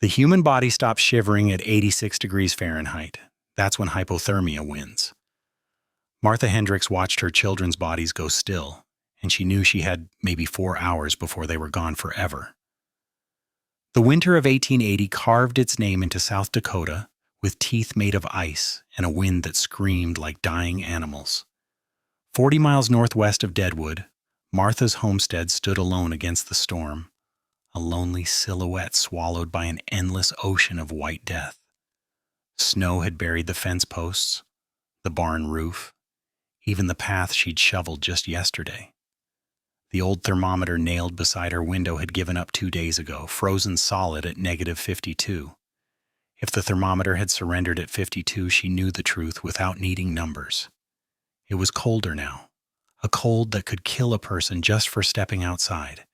The human body stops shivering at 86 degrees Fahrenheit. That's when hypothermia wins. Martha Hendricks watched her children's bodies go still, and she knew she had maybe 4 hours before they were gone forever. The winter of 1880 carved its name into South Dakota with teeth made of ice and a wind that screamed like dying animals. 40 miles northwest of Deadwood, Martha's homestead stood alone against the storm, a lonely silhouette swallowed by an endless ocean of white death. Snow had buried the fence posts, the barn roof, even the path she'd shoveled just yesterday. The old thermometer nailed beside her window had given up 2 days ago, frozen solid at -52. If the thermometer had surrendered at 52, she knew the truth without needing numbers. It was colder now, a cold that could kill a person just for stepping outside,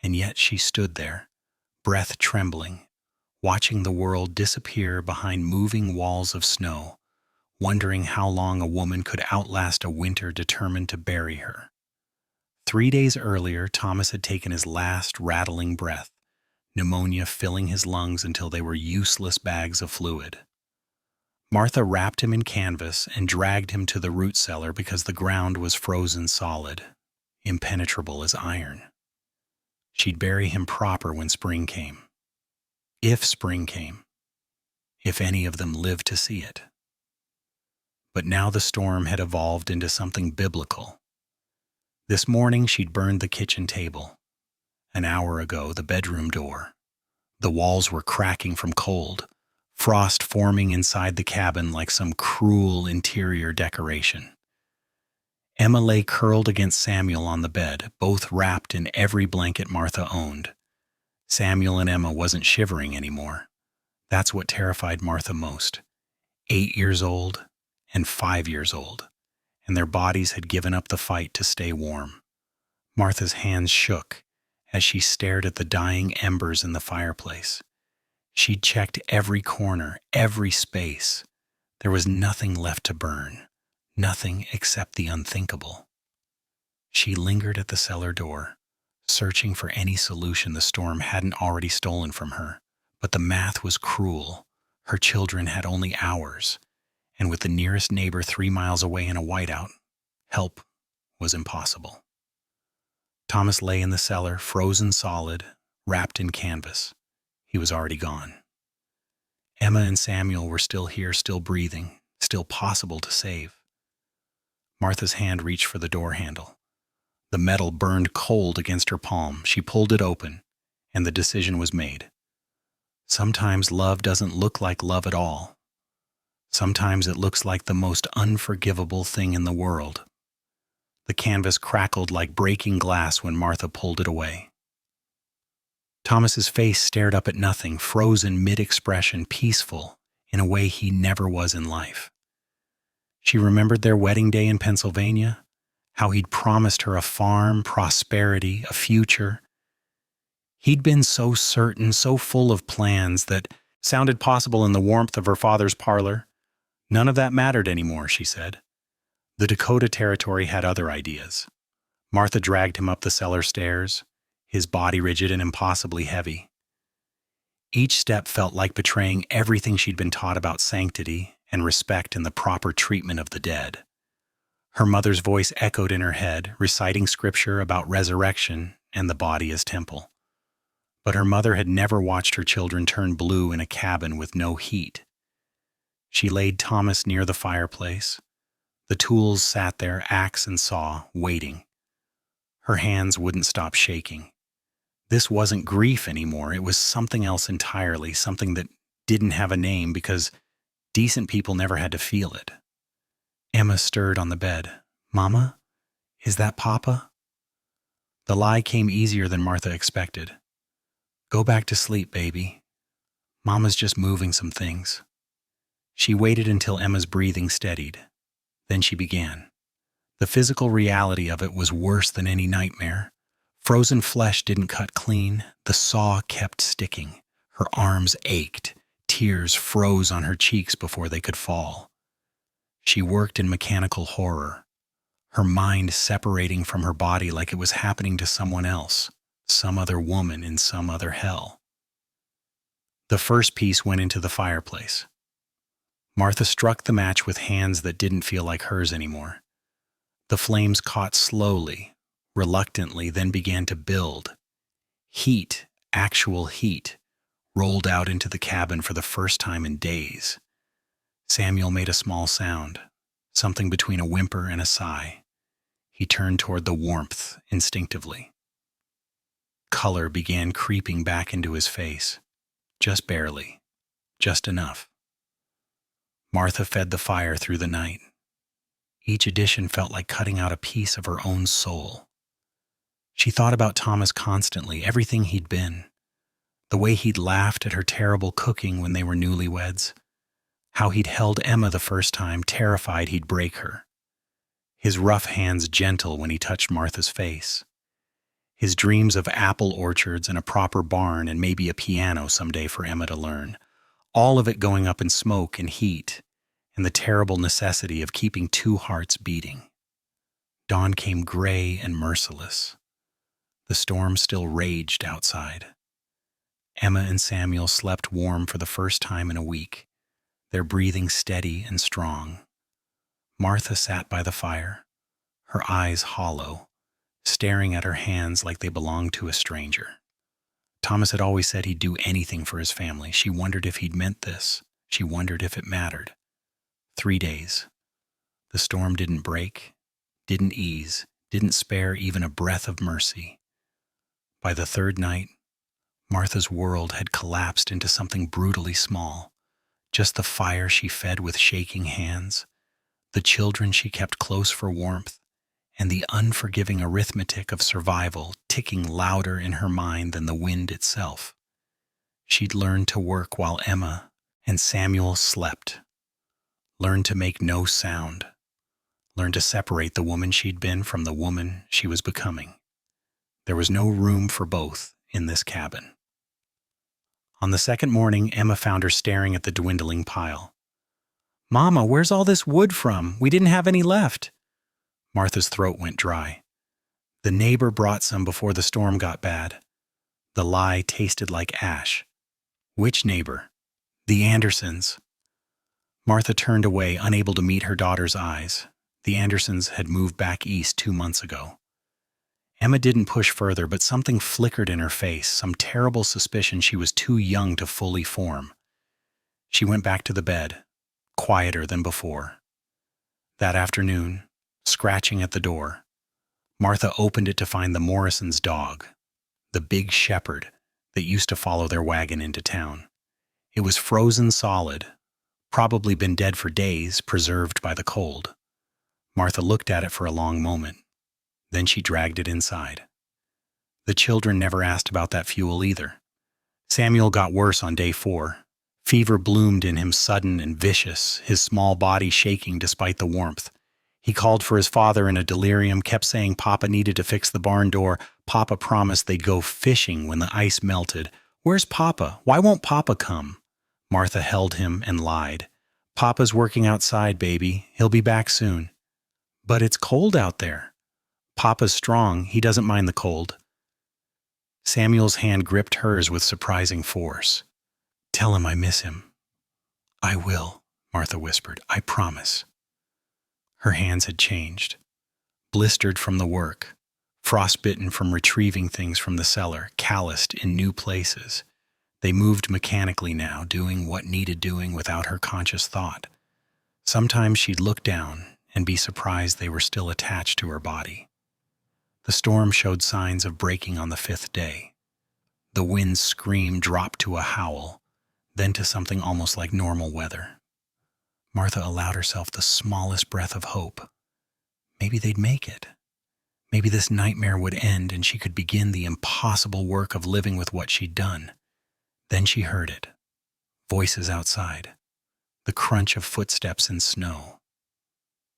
and yet she stood there, breath trembling, watching the world disappear behind moving walls of snow, wondering how long a woman could outlast a winter determined to bury her. 3 days earlier, Thomas had taken his last rattling breath, pneumonia filling his lungs until they were useless bags of fluid. Martha wrapped him in canvas and dragged him to the root cellar because the ground was frozen solid, impenetrable as iron. She'd bury him proper when spring came. If spring came. If any of them lived to see it. But now the storm had evolved into something biblical. This morning she'd burned the kitchen table. An hour ago, the bedroom door. The walls were cracking from cold, frost forming inside the cabin like some cruel interior decoration. Emma lay curled against Samuel on the bed, both wrapped in every blanket Martha owned. Samuel and Emma wasn't shivering anymore. That's what terrified Martha most. 8 years old and 5 years old, and their bodies had given up the fight to stay warm. Martha's hands shook as she stared at the dying embers in the fireplace. She'd checked every corner, every space. There was nothing left to burn, nothing except the unthinkable. She lingered at the cellar door, searching for any solution the storm hadn't already stolen from her. But the math was cruel. Her children had only hours, and with the nearest neighbor 3 miles away in a whiteout, help was impossible. Thomas lay in the cellar, frozen solid, wrapped in canvas. He was already gone. Emma and Samuel were still here, still breathing, still possible to save. Martha's hand reached for the door handle. The metal burned cold against her palm. She pulled it open, and the decision was made. Sometimes love doesn't look like love at all. Sometimes it looks like the most unforgivable thing in the world. The canvas crackled like breaking glass when Martha pulled it away. Thomas's face stared up at nothing, frozen mid-expression, peaceful in a way he never was in life. She remembered their wedding day in Pennsylvania, how he'd promised her a farm, prosperity, a future. He'd been so certain, so full of plans that sounded possible in the warmth of her father's parlor. None of that mattered anymore, she said. The Dakota Territory had other ideas. Martha dragged him up the cellar stairs, his body rigid and impossibly heavy. Each step felt like betraying everything she'd been taught about sanctity and respect and the proper treatment of the dead. Her mother's voice echoed in her head, reciting scripture about resurrection and the body as temple. But her mother had never watched her children turn blue in a cabin with no heat. She laid Thomas near the fireplace. The tools sat there, axe and saw, waiting. Her hands wouldn't stop shaking. This wasn't grief anymore. It was something else entirely, something that didn't have a name because decent people never had to feel it. Emma stirred on the bed. "Mama, is that Papa?" The lie came easier than Martha expected. "Go back to sleep, baby. Mama's just moving some things." She waited until Emma's breathing steadied. Then she began. The physical reality of it was worse than any nightmare. Frozen flesh didn't cut clean. The saw kept sticking. Her arms ached. Tears froze on her cheeks before they could fall. She worked in mechanical horror, her mind separating from her body like it was happening to someone else, some other woman in some other hell. The first piece went into the fireplace. Martha struck the match with hands that didn't feel like hers anymore. The flames caught slowly, reluctantly, then began to build. Heat, actual heat, rolled out into the cabin for the first time in days. Samuel made a small sound, something between a whimper and a sigh. He turned toward the warmth instinctively. Color began creeping back into his face, just barely, just enough. Martha fed the fire through the night. Each addition felt like cutting out a piece of her own soul. She thought about Thomas constantly, everything he'd been. The way he'd laughed at her terrible cooking when they were newlyweds. How he'd held Emma the first time, terrified he'd break her. His rough hands gentle when he touched Martha's face. His dreams of apple orchards and a proper barn and maybe a piano someday for Emma to learn. All of it going up in smoke and heat, and the terrible necessity of keeping two hearts beating. Dawn came gray and merciless. The storm still raged outside. Emma and Samuel slept warm for the first time in a week, their breathing steady and strong. Martha sat by the fire, her eyes hollow, staring at her hands like they belonged to a stranger. Thomas had always said he'd do anything for his family. She wondered if he'd meant this. She wondered if it mattered. 3 days. The storm didn't break, didn't ease, didn't spare even a breath of mercy. By the third night, Martha's world had collapsed into something brutally small. Just the fire she fed with shaking hands, the children she kept close for warmth, and the unforgiving arithmetic of survival ticking louder in her mind than the wind itself. She'd learned to work while Emma and Samuel slept. Learned to make no sound. Learned to separate the woman she'd been from the woman she was becoming. There was no room for both in this cabin. On the second morning, Emma found her staring at the dwindling pile. "Mama, where's all this wood from? We didn't have any left." Martha's throat went dry. The neighbor brought some before the storm got bad. The lie tasted like ash. Which neighbor? The Andersons. Martha turned away, unable to meet her daughter's eyes. The Andersons had moved back east 2 months ago. Emma didn't push further, but something flickered in her face, some terrible suspicion she was too young to fully form. She went back to the bed, quieter than before. That afternoon, scratching at the door, Martha opened it to find the Morrisons' dog, the big shepherd that used to follow their wagon into town. It was frozen solid, probably been dead for days, preserved by the cold. Martha looked at it for a long moment. Then she dragged it inside. The children never asked about that fuel either. Samuel got worse on day 4. Fever bloomed in him sudden and vicious, his small body shaking despite the warmth. He called for his father in a delirium, kept saying Papa needed to fix the barn door. Papa promised they'd go fishing when the ice melted. "Where's Papa? Why won't Papa come?" Martha held him and lied. "Papa's working outside, baby. He'll be back soon." "But it's cold out there." "Papa's strong. He doesn't mind the cold." Samuel's hand gripped hers with surprising force. "Tell him I miss him." "I will," Martha whispered. "I promise." Her hands had changed. Blistered from the work, frostbitten from retrieving things from the cellar, calloused in new places. They moved mechanically now, doing what needed doing without her conscious thought. Sometimes she'd look down and be surprised they were still attached to her body. The storm showed signs of breaking on the 5th day. The wind's scream dropped to a howl, then to something almost like normal weather. Martha allowed herself the smallest breath of hope. Maybe they'd make it. Maybe this nightmare would end and she could begin the impossible work of living with what she'd done. Then she heard it. Voices outside. The crunch of footsteps in snow.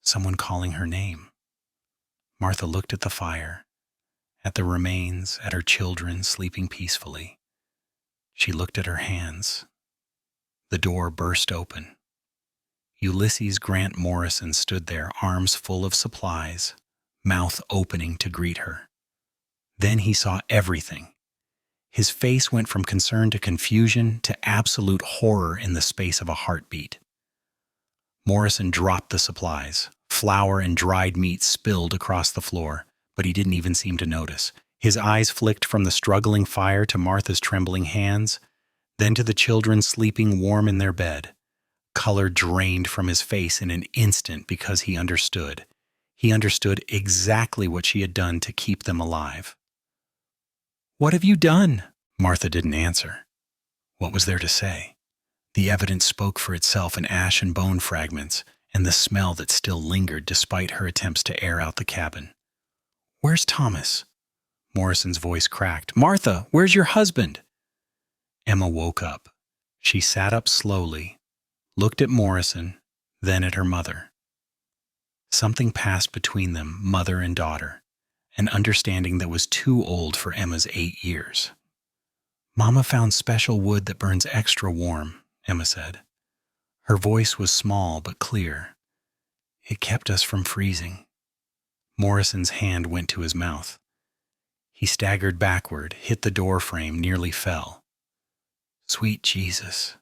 Someone calling her name. Martha looked at the fire, at the remains, at her children sleeping peacefully. She looked at her hands. The door burst open. Ulysses Grant Morrison stood there, arms full of supplies, mouth opening to greet her. Then he saw everything. His face went from concern to confusion to absolute horror in the space of a heartbeat. Morrison dropped the supplies. Flour and dried meat spilled across the floor, but he didn't even seem to notice. His eyes flicked from the struggling fire to Martha's trembling hands, then to the children sleeping warm in their bed. Color drained from his face in an instant because he understood. He understood exactly what she had done to keep them alive. "What have you done?" Martha didn't answer. What was there to say? The evidence spoke for itself in ash and bone fragments, and the smell that still lingered despite her attempts to air out the cabin. "Where's Thomas?" Morrison's voice cracked. "Martha, where's your husband?" Emma woke up. She sat up slowly, looked at Morrison, then at her mother. Something passed between them, mother and daughter, an understanding that was too old for Emma's 8 years. "Mama found special wood that burns extra warm," Emma said. Her voice was small but clear. "It kept us from freezing." Morrison's hand went to his mouth. He staggered backward, hit the door frame, nearly fell. "Sweet Jesus,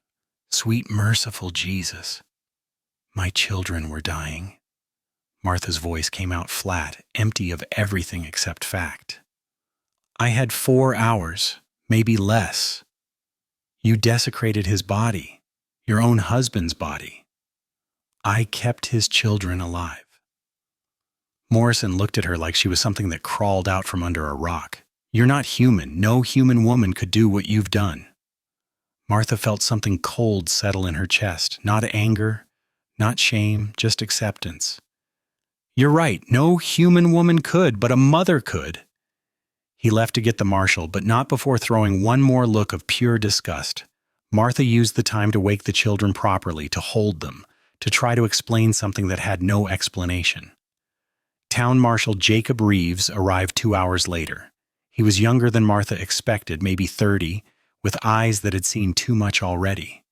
sweet merciful Jesus, my children were dying." Martha's voice came out flat, empty of everything except fact. "I had 4 hours, maybe less. You desecrated his body, your own husband's body. I kept his children alive." Morrison looked at her like she was something that crawled out from under a rock. "You're not human. No human woman could do what you've done." Martha felt something cold settle in her chest, not anger, not shame, just acceptance. "You're right. No human woman could, but a mother could." He left to get the marshal, but not before throwing one more look of pure disgust. Martha used the time to wake the children properly, to hold them, to try to explain something that had no explanation. Town Marshal Jacob Reeves arrived 2 hours later. He was younger than Martha expected, maybe 30, with eyes that had seen too much already.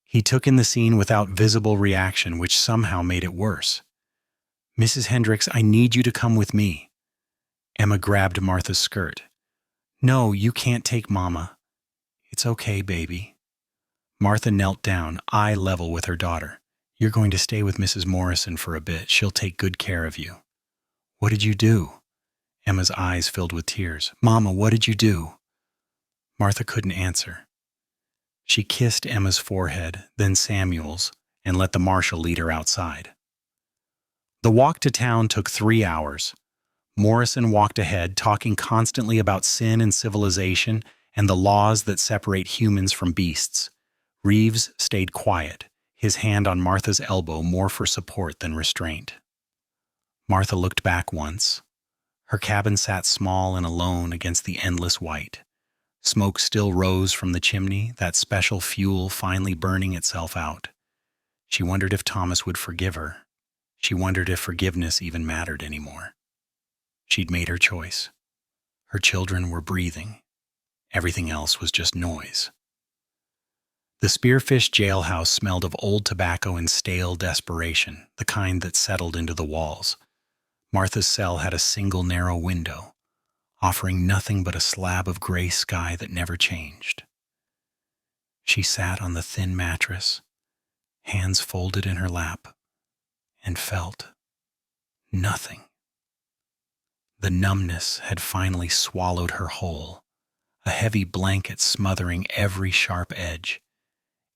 He took in the scene without visible reaction, which somehow made it worse. "Mrs. Hendricks, I need you to come with me." Emma grabbed Martha's skirt. "No, you can't take Mama." "It's okay, baby." Martha knelt down, eye level with her daughter. "You're going to stay with Mrs. Morrison for a bit. She'll take good care of you." "What did you do?" Emma's eyes filled with tears. "Mama, what did you do?" Martha couldn't answer. She kissed Emma's forehead, then Samuel's, and let the marshal lead her outside. The walk to town took 3 hours. Morrison walked ahead, talking constantly about sin and civilization and the laws that separate humans from beasts. Reeves stayed quiet, his hand on Martha's elbow more for support than restraint. Martha looked back once. Her cabin sat small and alone against the endless white. Smoke still rose from the chimney, that special fuel finally burning itself out. She wondered if Thomas would forgive her. She wondered if forgiveness even mattered anymore. She'd made her choice. Her children were breathing. Everything else was just noise. The Spearfish jailhouse smelled of old tobacco and stale desperation, the kind that settled into the walls. Martha's cell had a single narrow window, offering nothing but a slab of gray sky that never changed. She sat on the thin mattress, hands folded in her lap, and felt nothing. The numbness had finally swallowed her whole, a heavy blanket smothering every sharp edge,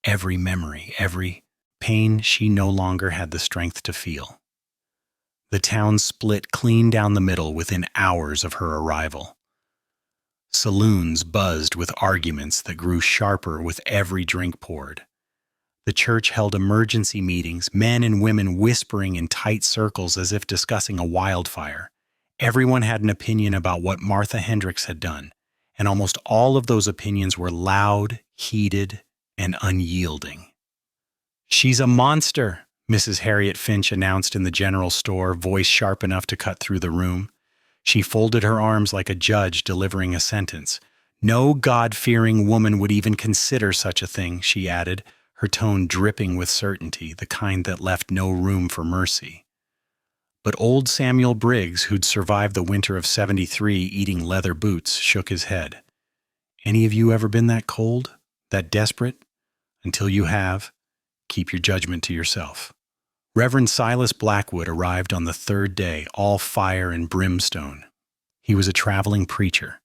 every memory, every pain she no longer had the strength to feel. The town split clean down the middle within hours of her arrival. Saloons buzzed with arguments that grew sharper with every drink poured. The church held emergency meetings, men and women whispering in tight circles as if discussing a wildfire. Everyone had an opinion about what Martha Hendricks had done, and almost all of those opinions were loud, heated, and unyielding. "She's a monster," Mrs. Harriet Finch announced in the general store, voice sharp enough to cut through the room. She folded her arms like a judge delivering a sentence. "No God-fearing woman would even consider such a thing," she added, her tone dripping with certainty, the kind that left no room for mercy. But old Samuel Briggs, who'd survived the winter of '73 eating leather boots, shook his head. Any of you ever been that cold, that desperate? Until you have, keep your judgment to yourself. Reverend Silas Blackwood arrived on the third day, all fire and brimstone. He was a traveling preacher,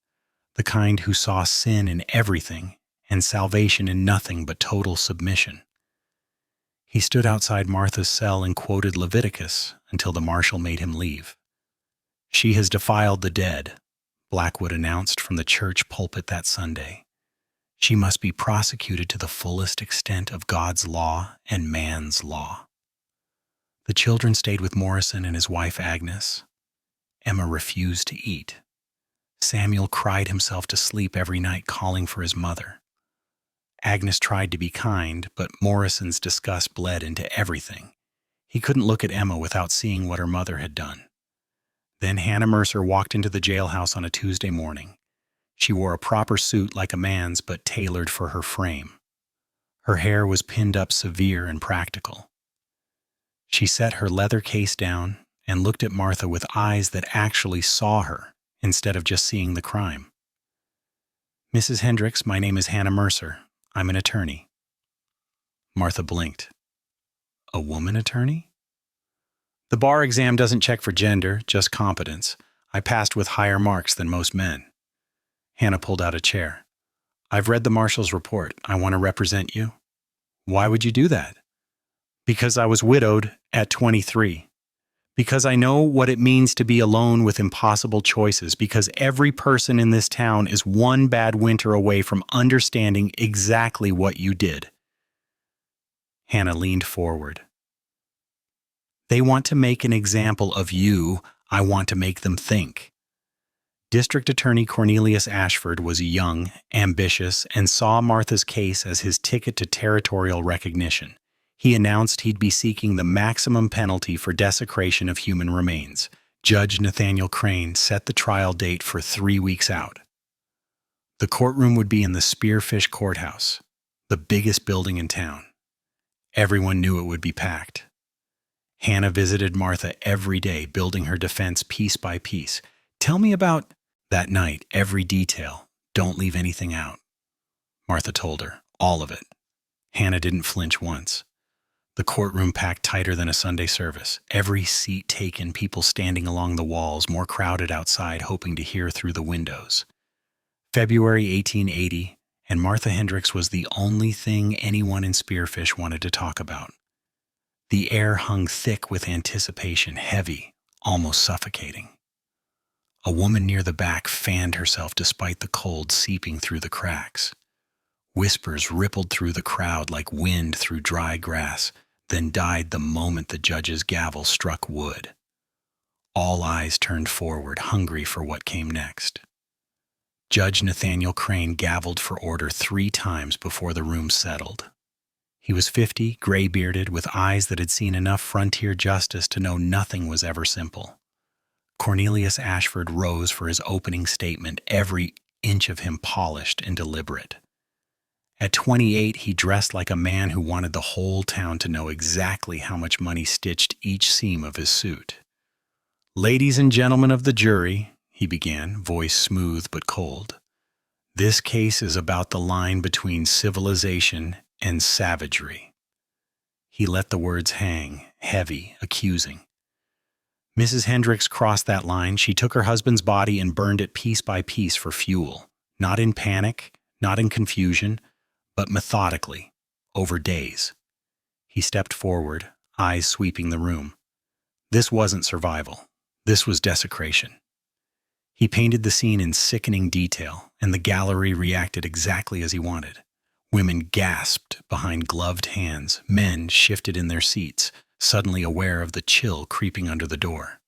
the kind who saw sin in everything and salvation in nothing but total submission. He stood outside Martha's cell and quoted Leviticus until the marshal made him leave. "She has defiled the dead," Blackwood announced from the church pulpit that Sunday. "She must be prosecuted to the fullest extent of God's law and man's law." The children stayed with Morrison and his wife Agnes. Emma refused to eat. Samuel cried himself to sleep every night calling for his mother. Agnes tried to be kind, but Morrison's disgust bled into everything. He couldn't look at Emma without seeing what her mother had done. Then Hannah Mercer walked into the jailhouse on a Tuesday morning. She wore a proper suit like a man's, but tailored for her frame. Her hair was pinned up severe and practical. She set her leather case down and looked at Martha with eyes that actually saw her instead of just seeing the crime. "Mrs. Hendricks, my name is Hannah Mercer. I'm an attorney." Martha blinked. "A woman attorney?" "The bar exam doesn't check for gender, just competence. I passed with higher marks than most men." Hannah pulled out a chair. "I've read the marshal's report. I want to represent you." "Why would you do that?" "Because I was widowed at 23. Because I know what it means to be alone with impossible choices. Because every person in this town is one bad winter away from understanding exactly what you did." Hannah leaned forward. "They want to make an example of you. I want to make them think." District Attorney Cornelius Ashford was young, ambitious, and saw Martha's case as his ticket to territorial recognition. He announced he'd be seeking the maximum penalty for desecration of human remains. Judge Nathaniel Crane set the trial date for 3 weeks out. The courtroom would be in the Spearfish Courthouse, the biggest building in town. Everyone knew it would be packed. Hannah visited Martha every day, building her defense piece by piece. "Tell me about that night, every detail. Don't leave anything out." Martha told her, all of it. Hannah didn't flinch once. The courtroom packed tighter than a Sunday service. Every seat taken, people standing along the walls, more crowded outside, hoping to hear through the windows. February 1880, and Martha Hendricks was the only thing anyone in Spearfish wanted to talk about. The air hung thick with anticipation, heavy, almost suffocating. A woman near the back fanned herself despite the cold seeping through the cracks. Whispers rippled through the crowd like wind through dry grass, then died the moment the judge's gavel struck wood. All eyes turned forward, hungry for what came next. Judge Nathaniel Crane gavelled for order 3 times before the room settled. He was 50, gray-bearded, with eyes that had seen enough frontier justice to know nothing was ever simple. Cornelius Ashford rose for his opening statement, every inch of him polished and deliberate. At 28, he dressed like a man who wanted the whole town to know exactly how much money stitched each seam of his suit. "Ladies and gentlemen of the jury," he began, voice smooth but cold, "this case is about the line between civilization and savagery." He let the words hang, heavy, accusing. Mrs. Hendricks crossed that line. She took her husband's body and burned it piece by piece for fuel, not in panic, not in confusion, but methodically, over days. He stepped forward, eyes sweeping the room. This wasn't survival. This was desecration. He painted the scene in sickening detail, and the gallery reacted exactly as he wanted. Women gasped behind gloved hands. Men shifted in their seats, suddenly aware of the chill creeping under the door.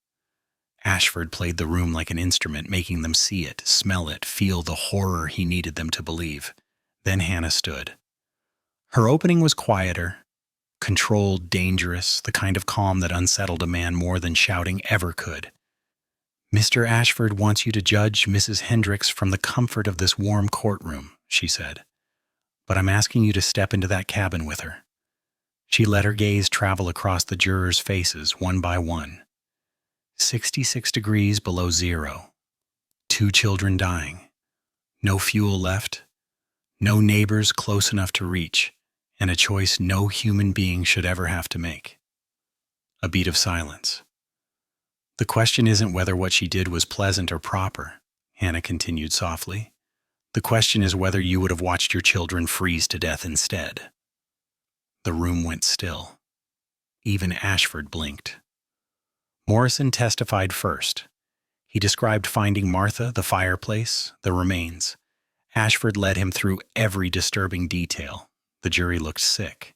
Ashford played the room like an instrument, making them see it, smell it, feel the horror he needed them to believe. Then Hannah stood. Her opening was quieter, controlled, dangerous, the kind of calm that unsettled a man more than shouting ever could. "Mr. Ashford wants you to judge Mrs. Hendricks from the comfort of this warm courtroom," she said. "But I'm asking you to step into that cabin with her." She let her gaze travel across the jurors' faces, one by one. 66 degrees below zero. 2 children dying. No fuel left, No neighbors close enough to reach, and a choice no human being should ever have to make. A beat of silence. The question isn't whether what she did was pleasant or proper, Hannah continued softly. The question is whether you would have watched your children freeze to death instead. The room went still. Even Ashford blinked. Morrison testified first. He described finding Martha, the fireplace, the remains. Ashford led him through every disturbing detail. The jury looked sick.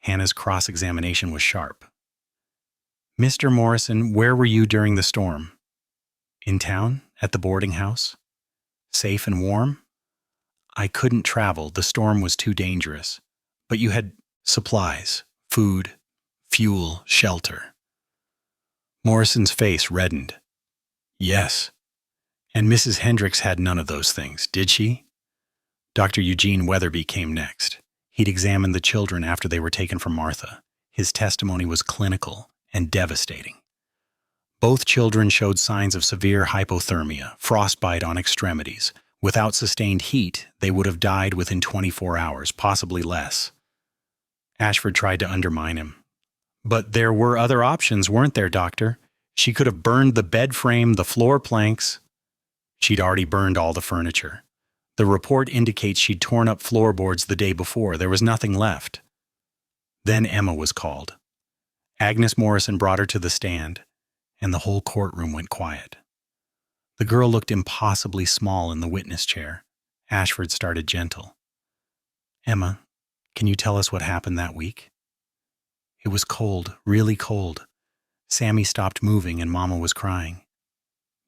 Hannah's cross-examination was sharp. Mr. Morrison, where were you during the storm? In town? At the boarding house? Safe and warm? I couldn't travel. The storm was too dangerous. But you had supplies, food, fuel, shelter. Morrison's face reddened. Yes. And Mrs. Hendricks had none of those things, did she? Dr. Eugene Weatherby came next. He'd examined the children after they were taken from Martha. His testimony was clinical and devastating. Both children showed signs of severe hypothermia, frostbite on extremities. Without sustained heat, they would have died within 24 hours, possibly less. Ashford tried to undermine him. But there were other options, weren't there, Doctor? She could have burned the bed frame, the floor planks. She'd already burned all the furniture. The report indicates she'd torn up floorboards the day before. There was nothing left. Then Emma was called. Agnes Morrison brought her to the stand, and the whole courtroom went quiet. The girl looked impossibly small in the witness chair. Ashford started gentle. Emma, can you tell us what happened that week? It was cold, really cold. Sammy stopped moving and Mama was crying.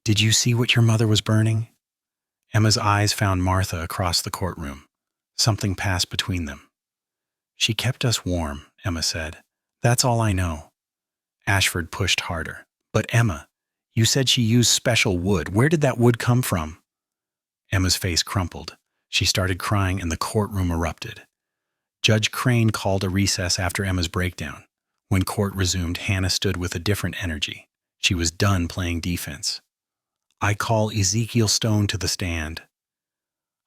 Did you see what your mother was burning? Emma's eyes found Martha across the courtroom. Something passed between them. She kept us warm, Emma said. That's all I know. Ashford pushed harder. But Emma, you said she used special wood. Where did that wood come from? Emma's face crumpled. She started crying and the courtroom erupted. Judge Crane called a recess after Emma's breakdown. When court resumed, Hannah stood with a different energy. She was done playing defense. I call Ezekiel Stone to the stand.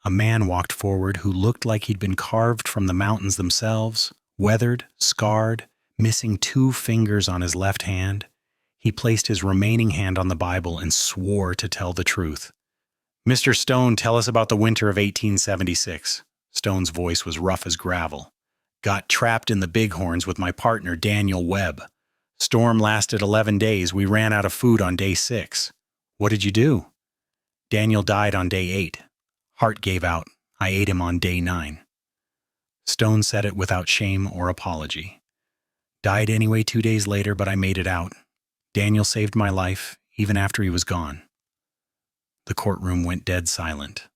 A man walked forward who looked like he'd been carved from the mountains themselves, weathered, scarred, missing 2 fingers on his left hand. He placed his remaining hand on the Bible and swore to tell the truth. Mr. Stone, tell us about the winter of 1876. Stone's voice was rough as gravel. Got trapped in the Bighorns with my partner, Daniel Webb. Storm lasted 11 days. We ran out of food on day 6. What did you do? Daniel died on day 8. Heart gave out. I ate him on day 9. Stone said it without shame or apology. Died anyway 2 days later, but I made it out. Daniel saved my life, even after he was gone. The courtroom went dead silent.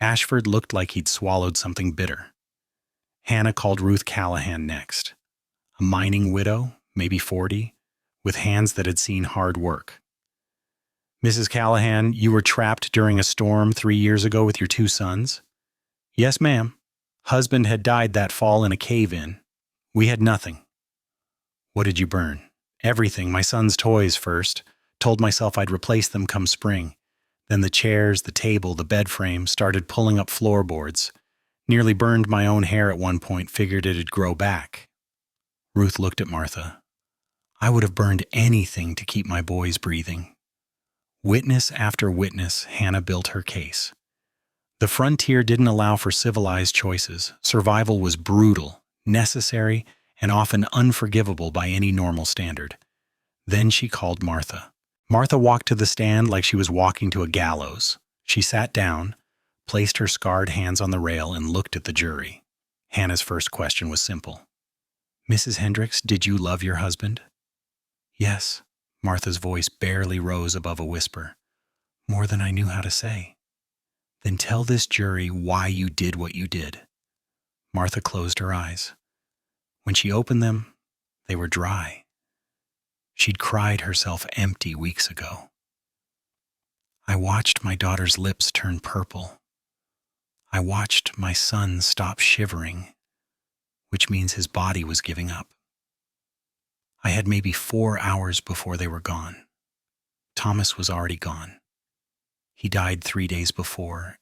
Ashford looked like he'd swallowed something bitter. Hannah called Ruth Callahan next. A mining widow, maybe 40, with hands that had seen hard work. Mrs. Callahan, you were trapped during a storm 3 years ago with your 2 sons? Yes, ma'am. Husband had died that fall in a cave-in. We had nothing. What did you burn? Everything, my son's toys first. Told myself I'd replace them come spring. Then the chairs, the table, the bed frame, started pulling up floorboards. Nearly burned my own hair at one point, figured it'd grow back. Ruth looked at Martha. I would have burned anything to keep my boys breathing. Witness after witness, Hannah built her case. The frontier didn't allow for civilized choices. Survival was brutal, necessary, and often unforgivable by any normal standard. Then she called Martha. Martha walked to the stand like she was walking to a gallows. She sat down, placed her scarred hands on the rail, and looked at the jury. Hannah's first question was simple. Mrs. Hendricks, did you love your husband? Yes. Martha's voice barely rose above a whisper. More than I knew how to say. Then tell this jury why you did what you did. Martha closed her eyes. When she opened them, they were dry. She'd cried herself empty weeks ago. I watched my daughter's lips turn purple. I watched my son stop shivering, which means his body was giving up. I had maybe 4 hours before they were gone. Thomas was already gone. He died 3 days before,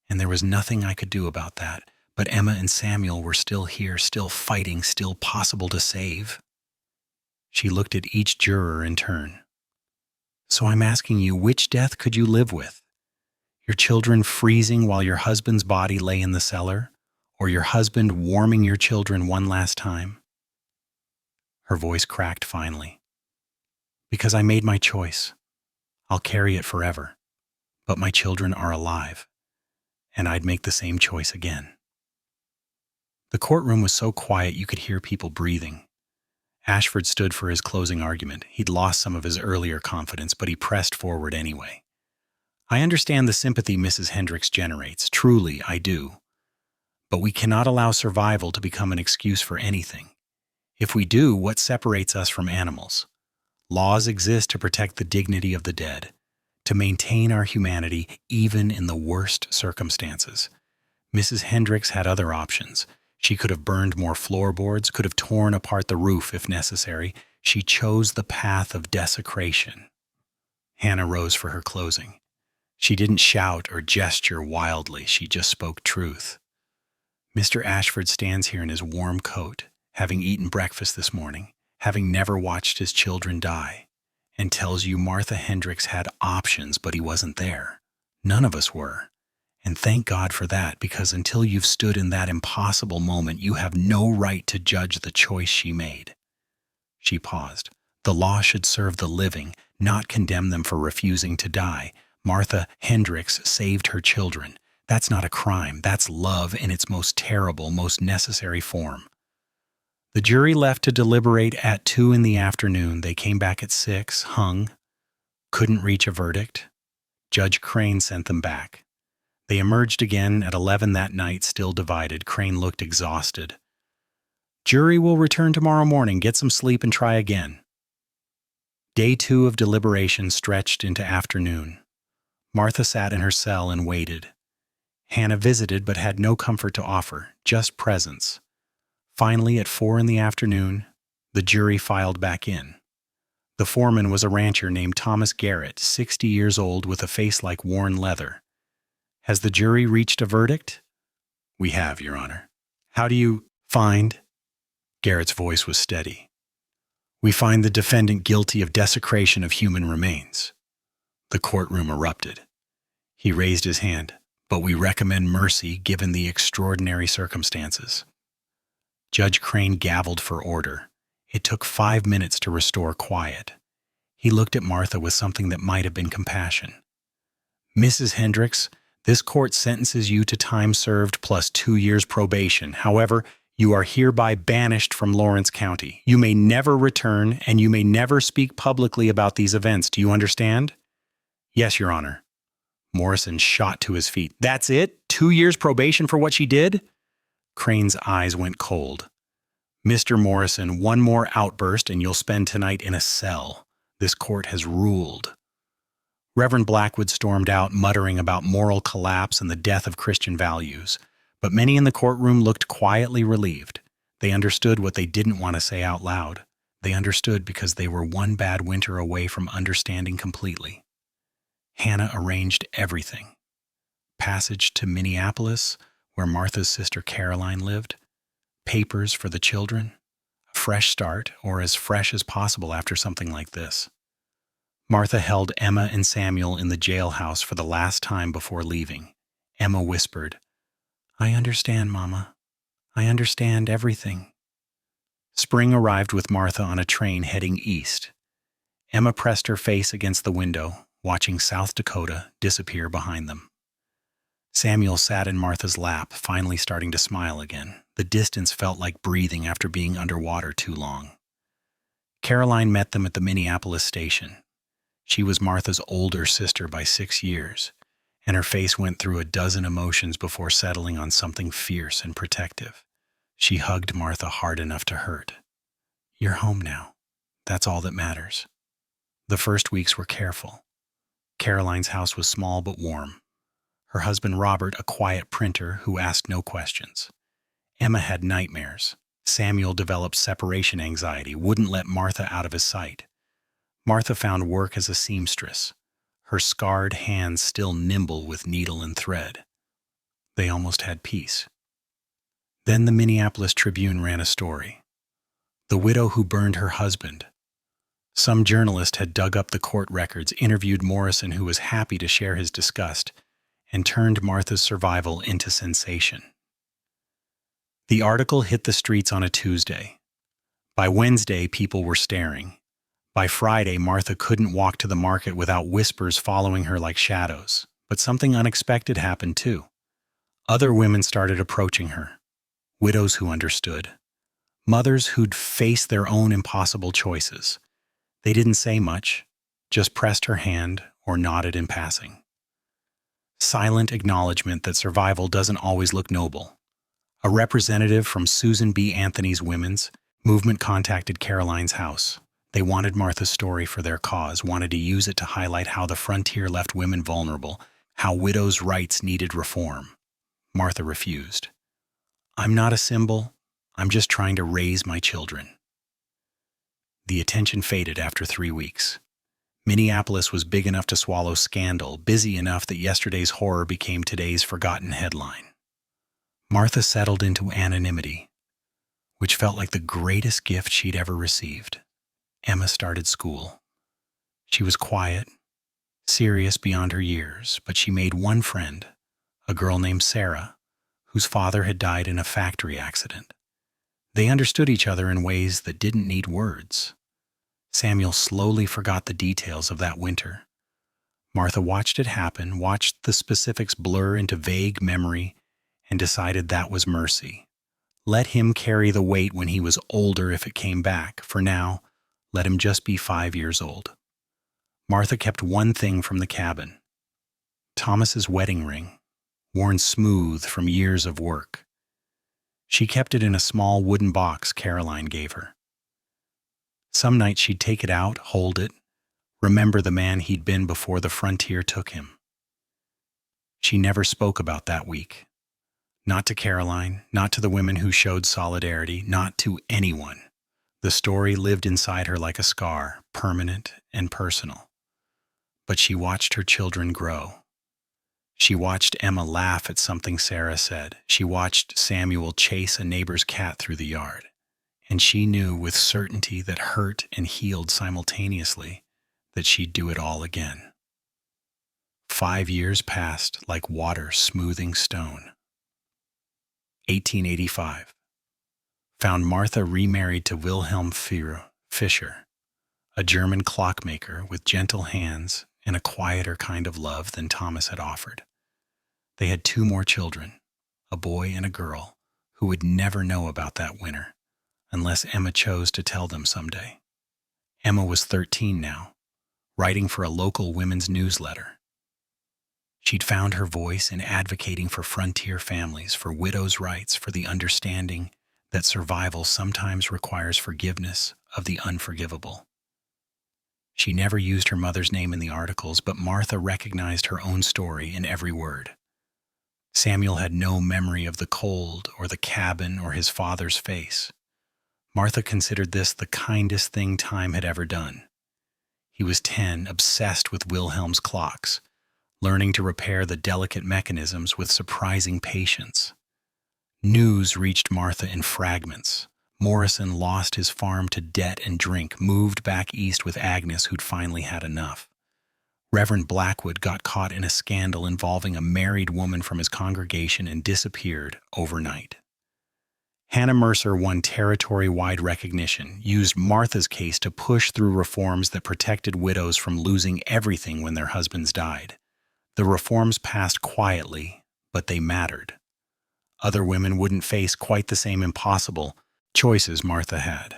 And there was nothing I could do about that. But Emma and Samuel were still here, still fighting, still possible to save. She looked at each juror in turn. So I'm asking you, which death could you live with? Your children freezing while your husband's body lay in the cellar? Or your husband warming your children one last time? Her voice cracked finally. Because I made my choice. I'll carry it forever. But my children are alive. And I'd make the same choice again. The courtroom was so quiet you could hear people breathing. Ashford stood for his closing argument. He'd lost some of his earlier confidence, but he pressed forward anyway. I understand the sympathy Mrs. Hendricks generates. Truly, I do. But we cannot allow survival to become an excuse for anything. If we do, what separates us from animals? Laws exist to protect the dignity of the dead, to maintain our humanity even in the worst circumstances. Mrs. Hendricks had other options. She could have burned more floorboards, could have torn apart the roof if necessary. She chose the path of desecration. Hannah rose for her closing. She didn't shout or gesture wildly. She just spoke truth. Mr. Ashford stands here in his warm coat, having eaten breakfast this morning, having never watched his children die, and tells you Martha Hendricks had options, but he wasn't there. None of us were. And thank God for that, because until you've stood in that impossible moment, you have no right to judge the choice she made. She paused. The law should serve the living, not condemn them for refusing to die. Martha Hendricks saved her children. That's not a crime. That's love in its most terrible, most necessary form. The jury left to deliberate at 2 p.m. They came back at 6, hung, couldn't reach a verdict. Judge Crane sent them back. They emerged again at 11 that night, still divided. Crane looked exhausted. Jury will return tomorrow morning. Get some sleep and try again. Day 2 of deliberation stretched into afternoon. Martha sat in her cell and waited. Hannah visited but had no comfort to offer, just presence. Finally, at 4 p.m, the jury filed back in. The foreman was a rancher named Thomas Garrett, 60 years old with a face like worn leather. Has the jury reached a verdict? We have, Your Honor. How do you find? Garrett's voice was steady. We find the defendant guilty of desecration of human remains. The courtroom erupted. He raised his hand. But we recommend mercy given the extraordinary circumstances. Judge Crane gavelled for order. It took 5 minutes to restore quiet. He looked at Martha with something that might have been compassion. Mrs. Hendricks, this court sentences you to time served plus 2 years probation. However, you are hereby banished from Lawrence County. You may never return, and you may never speak publicly about these events. Do you understand? Yes, Your Honor. Morrison shot to his feet. That's it? 2 years probation for what she did? Crane's eyes went cold. Mr. Morrison, one more outburst and you'll spend tonight in a cell. This court has ruled. Reverend Blackwood stormed out, muttering about moral collapse and the death of Christian values. But many in the courtroom looked quietly relieved. They understood what they didn't want to say out loud. They understood because they were one bad winter away from understanding completely. Hannah arranged everything. Passage to Minneapolis, where Martha's sister Caroline lived. Papers for the children. A fresh start, or as fresh as possible after something like this. Martha held Emma and Samuel in the jailhouse for the last time before leaving. Emma whispered, I understand, Mama. I understand everything. Spring arrived with Martha on a train heading east. Emma pressed her face against the window, watching South Dakota disappear behind them. Samuel sat in Martha's lap, finally starting to smile again. The distance felt like breathing after being underwater too long. Caroline met them at the Minneapolis station. She was Martha's older sister by 6 years, and her face went through a dozen emotions before settling on something fierce and protective. She hugged Martha hard enough to hurt. You're home now. That's all that matters. The first weeks were careful. Caroline's house was small but warm. Her husband Robert, a quiet printer who asked no questions. Emma had nightmares. Samuel developed separation anxiety, wouldn't let Martha out of his sight. Martha found work as a seamstress, her scarred hands still nimble with needle and thread. They almost had peace. Then the Minneapolis Tribune ran a story. The widow who burned her husband. Some journalist had dug up the court records, interviewed Morrison, who was happy to share his disgust, and turned Martha's survival into sensation. The article hit the streets on a Tuesday. By Wednesday, people were staring. By Friday, Martha couldn't walk to the market without whispers following her like shadows. But something unexpected happened too. Other women started approaching her. Widows who understood. Mothers who'd faced their own impossible choices. They didn't say much, just pressed her hand or nodded in passing. Silent acknowledgement that survival doesn't always look noble. A representative from Susan B. Anthony's Women's Movement contacted Caroline's house. They wanted Martha's story for their cause, wanted to use it to highlight how the frontier left women vulnerable, how widows' rights needed reform. Martha refused. "I'm not a symbol. I'm just trying to raise my children." The attention faded after 3 weeks. Minneapolis was big enough to swallow scandal, busy enough that yesterday's horror became today's forgotten headline. Martha settled into anonymity, which felt like the greatest gift she'd ever received. Emma started school. She was quiet, serious beyond her years, but she made one friend, a girl named Sarah, whose father had died in a factory accident. They understood each other in ways that didn't need words. Samuel slowly forgot the details of that winter. Martha watched it happen, watched the specifics blur into vague memory, and decided that was mercy. Let him carry the weight when he was older if it came back. For now, let him just be 5 years old. Martha kept one thing from the cabin. Thomas's wedding ring, worn smooth from years of work. She kept it in a small wooden box Caroline gave her. Some nights she'd take it out, hold it, remember the man he'd been before the frontier took him. She never spoke about that week. Not to Caroline, not to the women who showed solidarity, not to anyone. The story lived inside her like a scar, permanent and personal. But she watched her children grow. She watched Emma laugh at something Sarah said. She watched Samuel chase a neighbor's cat through the yard. And she knew with certainty that hurt and healed simultaneously that she'd do it all again. 5 years passed like water smoothing stone. 1885. Found Martha remarried to Wilhelm Fischer, a German clockmaker with gentle hands and a quieter kind of love than Thomas had offered. They had 2 more children, a boy and a girl, who would never know about that winter, unless Emma chose to tell them someday. Emma was 13 now, writing for a local women's newsletter. She'd found her voice in advocating for frontier families, for widows' rights, for the understanding that survival sometimes requires forgiveness of the unforgivable. She never used her mother's name in the articles, but Martha recognized her own story in every word. Samuel had no memory of the cold or the cabin or his father's face. Martha considered this the kindest thing time had ever done. He was 10, obsessed with Wilhelm's clocks, learning to repair the delicate mechanisms with surprising patience. News reached Martha in fragments. Morrison lost his farm to debt and drink, moved back east with Agnes, who'd finally had enough. Reverend Blackwood got caught in a scandal involving a married woman from his congregation and disappeared overnight. Hannah Mercer won territory-wide recognition, used Martha's case to push through reforms that protected widows from losing everything when their husbands died. The reforms passed quietly, but they mattered. Other women wouldn't face quite the same impossible choices Martha had.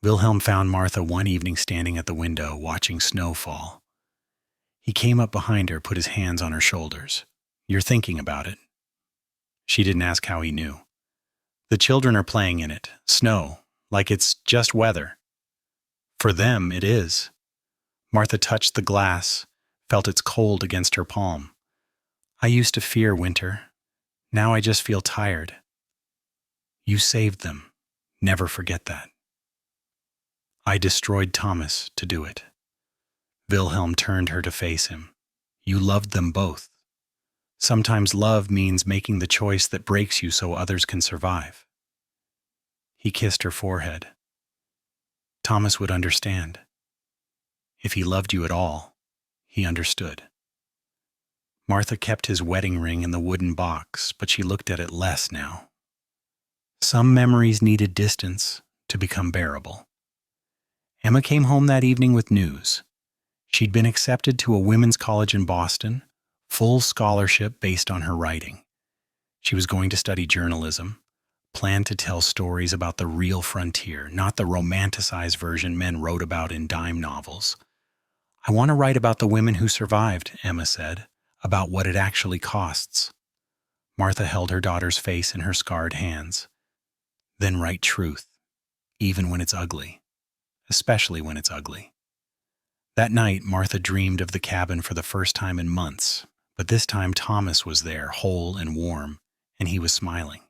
Wilhelm found Martha one evening standing at the window, watching snow fall. He came up behind her, put his hands on her shoulders. "You're thinking about it." She didn't ask how he knew. "The children are playing in it. Snow. Like it's just weather." "For them, it is." Martha touched the glass, felt its cold against her palm. "I used to fear winter. Now I just feel tired." "You saved them. Never forget that." "I destroyed Thomas to do it." Wilhelm turned her to face him. "You loved them both." Sometimes love means making the choice that breaks you so others can survive. He kissed her forehead. Thomas would understand. If he loved you at all, he understood. Martha kept his wedding ring in the wooden box, but she looked at it less now. Some memories needed distance to become bearable. Emma came home that evening with news. She'd been accepted to a women's college in Boston, full scholarship based on her writing. She was going to study journalism, planned to tell stories about the real frontier, not the romanticized version men wrote about in dime novels. I want to write about the women who survived, Emma said, about what it actually costs. Martha held her daughter's face in her scarred hands. Then write truth, even when it's ugly, especially when it's ugly. That night, Martha dreamed of the cabin for the first time in months, but this time Thomas was there, whole and warm, and he was smiling.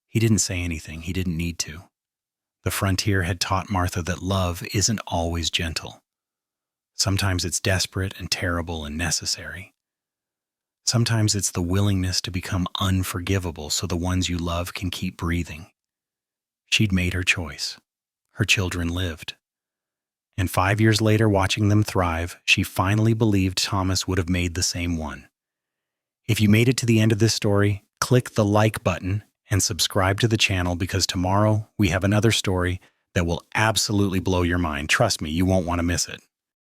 He didn't say anything. He didn't need to. The frontier had taught Martha that love isn't always gentle. Sometimes it's desperate and terrible and necessary. Sometimes it's the willingness to become unforgivable so the ones you love can keep breathing. She'd made her choice. Her children lived. And 5 years later, watching them thrive, she finally believed Thomas would have made the same one. If you made it to the end of this story, click the like button and subscribe to the channel, because tomorrow we have another story that will absolutely blow your mind. Trust me, you won't want to miss it.